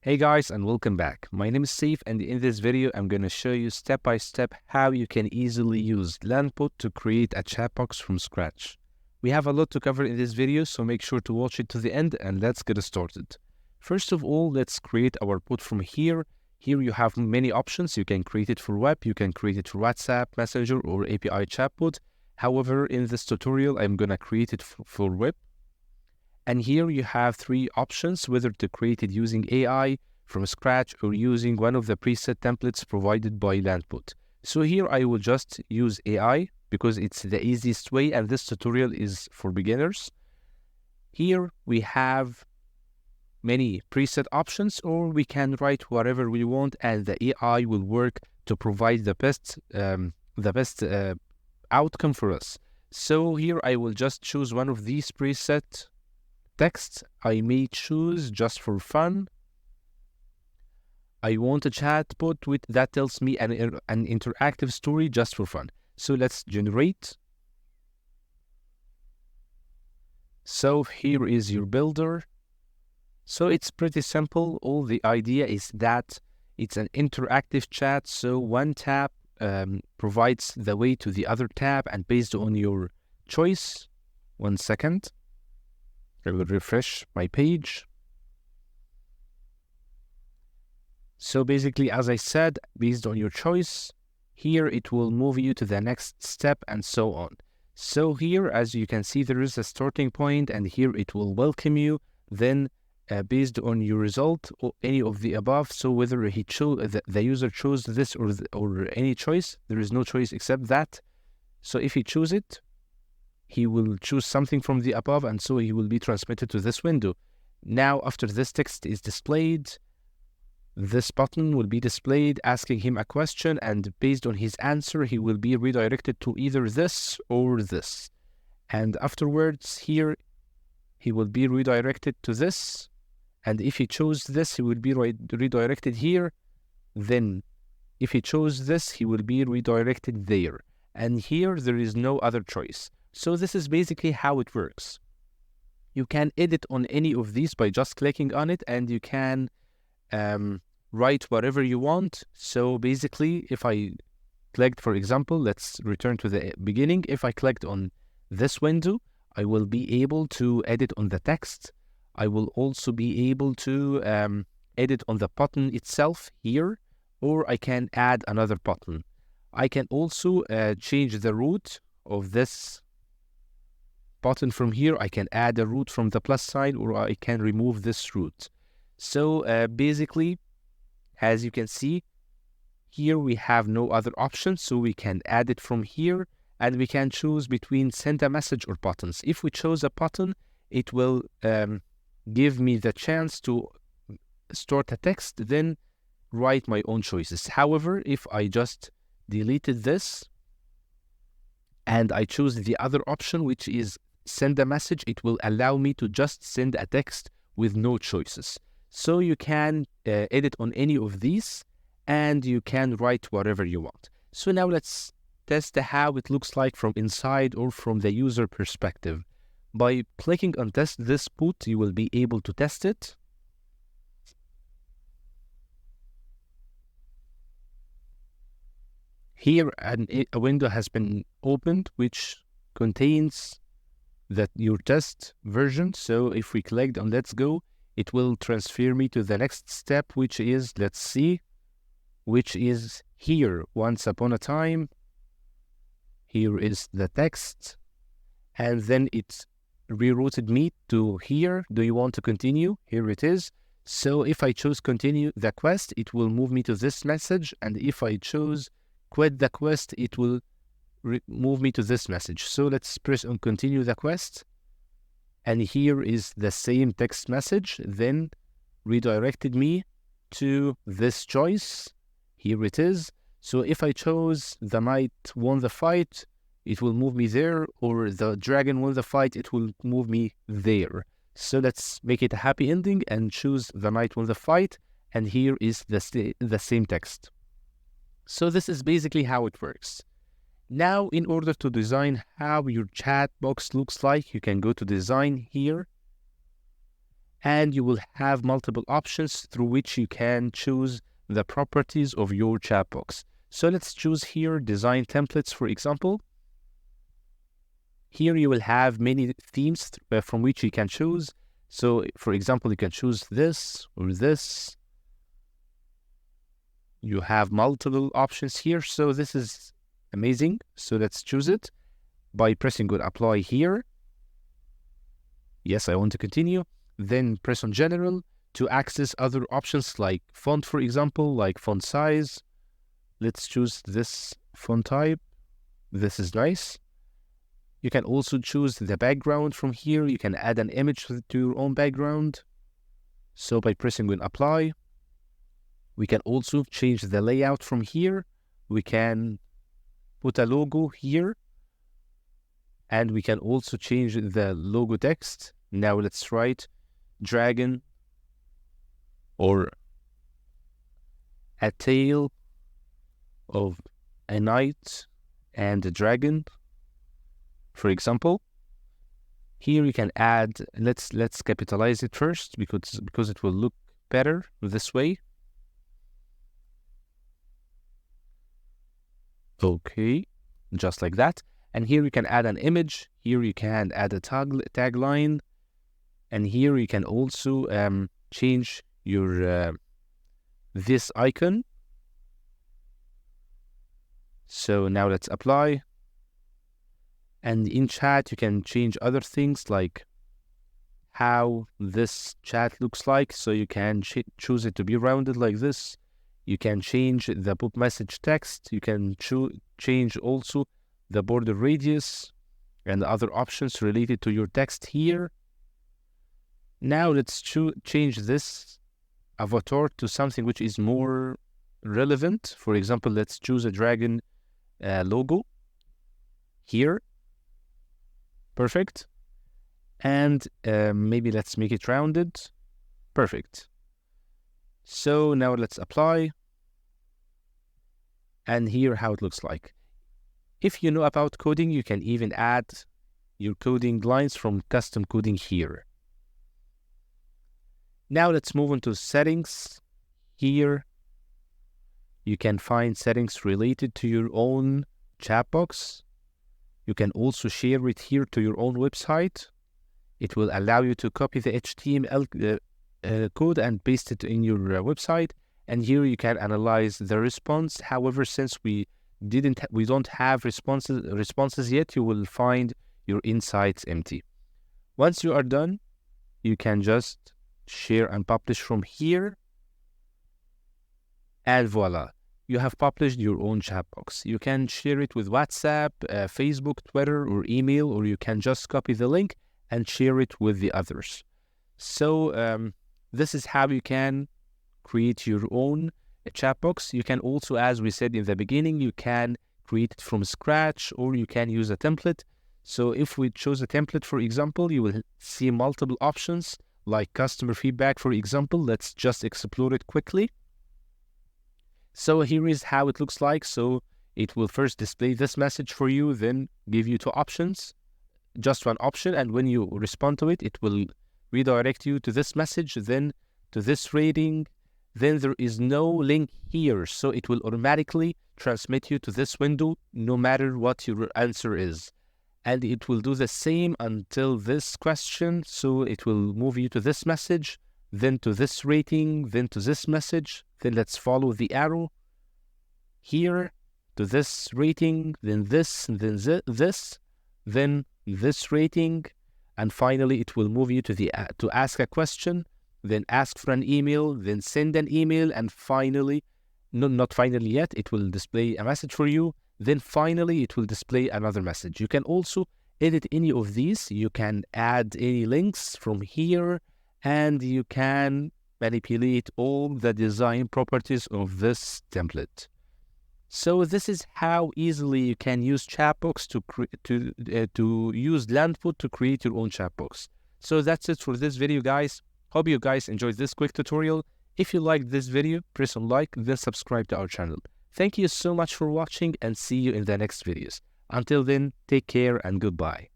Hey guys, and welcome back. My name is Saif, and in this video I'm going to show you step by step how you can easily use Landbot to create a chat box from scratch. We have a lot to cover in this video, so make sure to watch it to the end and let's get started. First of all, let's create our bot from here. Here you have many options. You can create it for web, you can create it for WhatsApp, Messenger, or API chatbot. However, in this tutorial, I'm going to create it for web. And here you have three options, whether to create it using AI from scratch or using one of the preset templates provided by Landbot. So here I will just use AI because it's the easiest way, and this tutorial is for beginners. Here we have many preset options, or we can write whatever we want and the AI will work to provide the best outcome for us. So here I will just choose one of these preset text. I may choose just for fun. I want a chatbot that tells me an interactive story just for fun. So let's generate. So here is your builder. So it's pretty simple. All the idea is that it's an interactive chat. So one tab provides the way to the other tab, and based on your choice, 1 second. I will refresh my page. So basically, as I said, based on your choice, here it will move you to the next step and so on. So here, as you can see, there is a starting point, and here it will welcome you. Then based on your result or any of the above, so whether the user chose this or any choice, there is no choice except that. So if he choose it, he will choose something from the above, and so he will be transmitted to this window. Now, after this text is displayed, this button will be displayed asking him a question, and based on his answer, he will be redirected to either this or this. And afterwards, here, he will be redirected to this, and if he chose this, he will be redirected here. Then, if he chose this, he will be redirected there. And here, there is no other choice. So this is basically how it works. You can edit on any of these by just clicking on it, and you can write whatever you want. So basically, if I clicked, for example, let's return to the beginning. If I clicked on this window, I will be able to edit on the text. I will also be able to edit on the button itself here, or I can add another button. I can also change the root of this button from here. I can add a root from the plus sign, or I can remove this root. So basically, as you can see, here we have no other options, so we can add it from here, and we can choose between send a message or buttons. If we chose a button, it will give me the chance to start a text, then write my own choices. However, if I just deleted this and I choose the other option, which is send a message, it will allow me to just send a text with no choices. So you can edit on any of these, and you can write whatever you want. So now let's test how it looks like from inside or from the user perspective. By clicking on test this bot, you will be able to test it. Here a window has been opened which contains your test version. So if we click on let's go, it will transfer me to the next step, which is, let's see, which is here. Once upon a time, here is the text, and then it rerouted me to here. Do you want to continue? Here it is. So if I choose continue the quest, it will move me to this message, and if I choose quit the quest, it will move me to this message. So let's press on continue the quest, and here is the same text message, then redirected me to this choice. Here it is. So if I chose the knight won the fight, it will move me there, or the dragon won the fight, it will move me there. So let's make it a happy ending and choose the knight won the fight, and here is the same text. So this is basically how it works. Now, in order to design how your chat box looks like, you can go to design here, and you will have multiple options through which you can choose the properties of your chat box. So let's choose here design templates, for example. Here you will have many themes from which you can choose. So for example, you can choose this or this. You have multiple options here. So this is amazing. So let's choose it by pressing on apply here. Yes, I want to continue. Then press on general to access other options like font, for example, like font size. Let's choose this font type. This is nice. You can also choose the background from here. You can add an image to your own background. So by pressing on apply, we can also change the layout from here. We can put a logo here, and we can also change the logo text. Now let's write dragon or a tale of a knight and a dragon, for example. Here you can add, let's capitalize it first because it will look better this way. Okay, just like that. And here you can add an image. Here you can add a tagline. And here you can also change your this icon. So now let's apply. And in chat, you can change other things like how this chat looks like. So you can choose it to be rounded like this. You can change the pop message text. You can change also the border radius and other options related to your text here. Now let's change this avatar to something which is more relevant. For example, let's choose a dragon logo here. Perfect. And maybe let's make it rounded. Perfect. So now let's apply. And here how it looks like. If you know about coding, you can even add your coding lines from custom coding here. Now let's move on to settings. Here you can find settings related to your own chat box. You can also share it here to your own website. It will allow you to copy the HTML code and paste it in your website. And here you can analyze the response. However, since we don't have responses yet, you will find your insights empty. Once you are done, you can just share and publish from here. And voila, you have published your own chat box. You can share it with WhatsApp, Facebook, Twitter, or email, or you can just copy the link and share it with the others. So this is how you can create your own chat box. You can also, as we said in the beginning, you can create it from scratch or you can use a template. So if we choose a template, for example, you will see multiple options like customer feedback, for example. Let's just explore it quickly. So here is how it looks like. So it will first display this message for you, then give you two options, just one option. And when you respond to it, it will redirect you to this message, then to this rating. Then there is no link here. So it will automatically transmit you to this window, no matter what your answer is. And it will do the same until this question. So it will move you to this message, then to this rating, then to this message. Then let's follow the arrow here to this rating, then this, and then this, then this rating. And finally, it will move you to to ask a question, then ask for an email, then send an email. And finally, no, not finally yet, it will display a message for you. Then finally, it will display another message. You can also edit any of these. You can add any links from here, and you can manipulate all the design properties of this template. So this is how easily you can use Chatbots to use Landbot to create your own Chatbots. So that's it for this video, guys. Hope you guys enjoyed this quick tutorial. If you liked this video, press on like, then subscribe to our channel. Thank you so much for watching and see you in the next videos. Until then, take care and goodbye.